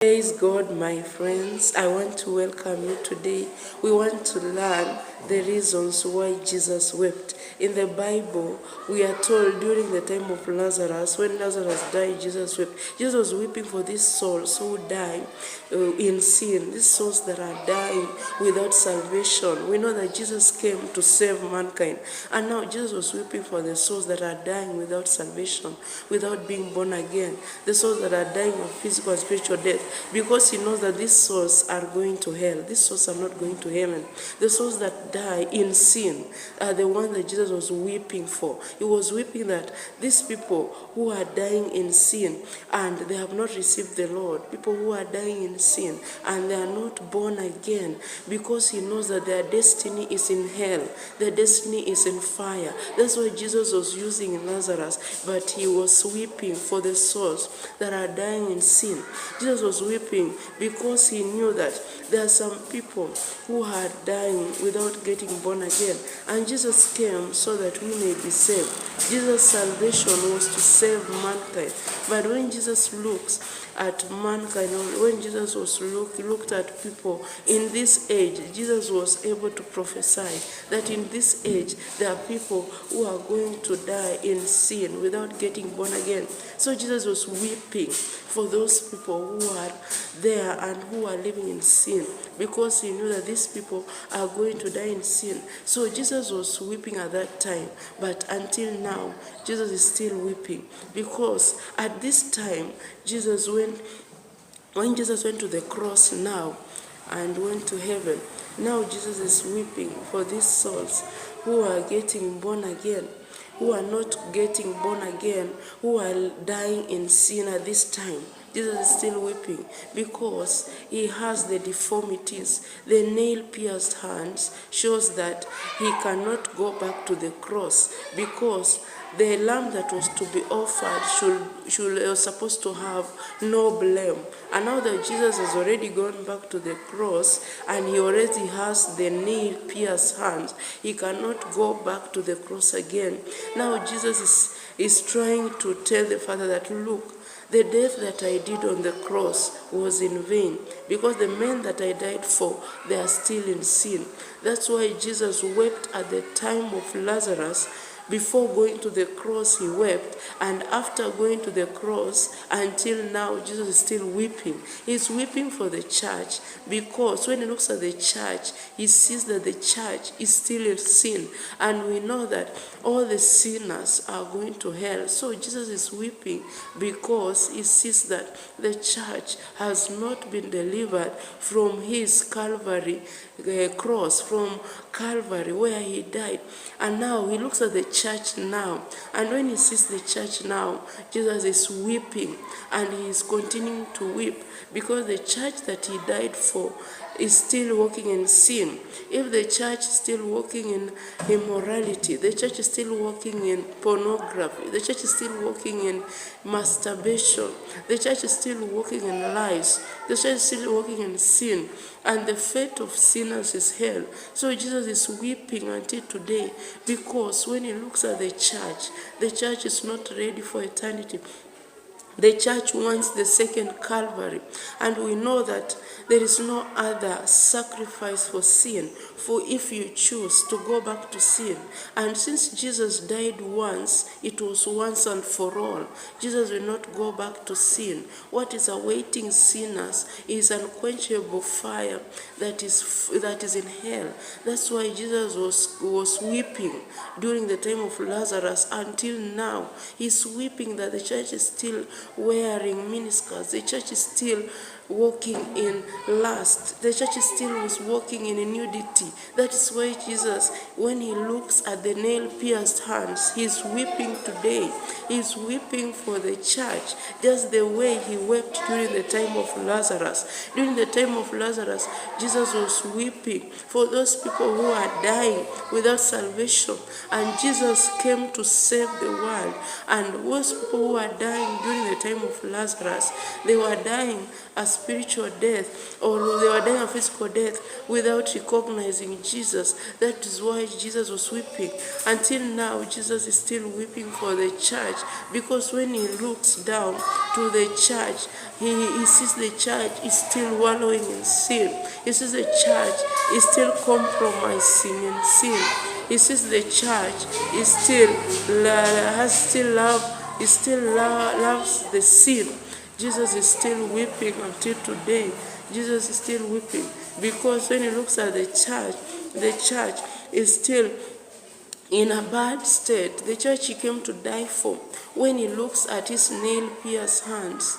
Praise God, my friends. I want to welcome you today. We want to learn the reasons why Jesus wept. In the Bible, we are told during the time of Lazarus, when Lazarus died, Jesus wept. Jesus was weeping for these souls who die in sin, these souls that are dying without salvation. We know that Jesus came to save mankind. And now Jesus was weeping for the souls that are dying without salvation, without being born again, the souls that are dying of physical and spiritual death. Because he knows that these souls are going to hell. These souls are not going to heaven. The souls that die in sin are the ones that Jesus was weeping for. He was weeping that these people who are dying in sin and they have not received the Lord, people who are dying in sin and they are not born again, because he knows that their destiny is in hell. Their destiny is in fire. That's why Jesus was using Lazarus, but he was weeping for the souls that are dying in sin. Jesus was weeping because he knew that there are some people who are dying without getting born again. And Jesus came so that we may be saved. Jesus' salvation was to save mankind. But when Jesus looks at mankind, when Jesus was looked at people in this age, Jesus was able to prophesy that in this age there are people who are going to die in sin without getting born again. So Jesus was weeping for those people who are there and who are living in sin, because he knew that these people are going to die in sin. So Jesus was weeping at that time, but until now, Jesus is still weeping, because at this time, when Jesus went to the cross now and went to heaven, now Jesus is weeping for these souls who are getting born again, who are not getting born again, who are dying in sin at this time. Jesus is still weeping because he has the deformities. The nail-pierced hands shows that he cannot go back to the cross, because the lamb that was to be offered was supposed to have no blame. And now that Jesus has already gone back to the cross and he already has the nail-pierced hands, he cannot go back to the cross again. Now Jesus is trying to tell the Father that, look, the death that I did on the cross was in vain, because the men that I died for, they are still in sin. That's why Jesus wept at the time of Lazarus. Before going to the cross, he wept. And after going to the cross, until now, Jesus is still weeping. He's weeping for the church, because when he looks at the church, he sees that the church is still in sin. And we know that all the sinners are going to hell. So Jesus is weeping because he sees that the church has not been delivered from his Calvary cross, from Calvary where he died. And now he looks at the church now, and when he sees the church now, Jesus is weeping, and he is continuing to weep, because the church that he died for is still walking in sin. If the church is still walking in immorality, the church is still walking in pornography, the church is still walking in masturbation, the church is still walking in lies, the church is still walking in sin, and the fate of sinners is hell. So Jesus is weeping until today, because when he looks at the church is not ready for eternity. The church wants the second Calvary, and we know that there is no other sacrifice for sin, for if you choose to go back to sin. And since Jesus died once, it was once and for all. Jesus will not go back to sin. What is awaiting sinners is unquenchable fire that is in hell. That's why Jesus was weeping during the time of Lazarus until now. He's weeping that the church is still wearing miniskirts. The church is still walking in lust. The church is still walking in nudity. That is why Jesus, when he looks at the nail-pierced hands, he's weeping today. He's weeping for the church, just the way he wept during the time of Lazarus. During the time of Lazarus, Jesus was weeping for those people who are dying without salvation. And Jesus came to save the world. And those people who are dying during the time of Lazarus, they were dying a spiritual death, or they were dying a physical death without recognizing Jesus. That is why Jesus was weeping. Until now, Jesus is still weeping for the church, because when he looks down to the church, he sees the church is still wallowing in sin. He sees the church is still compromising in sin. He sees the church is still loves the sin. Jesus is still weeping until today. Jesus is still weeping because when he looks at the church is still in a bad state. The church he came to die for. When he looks at his nail-pierced hands,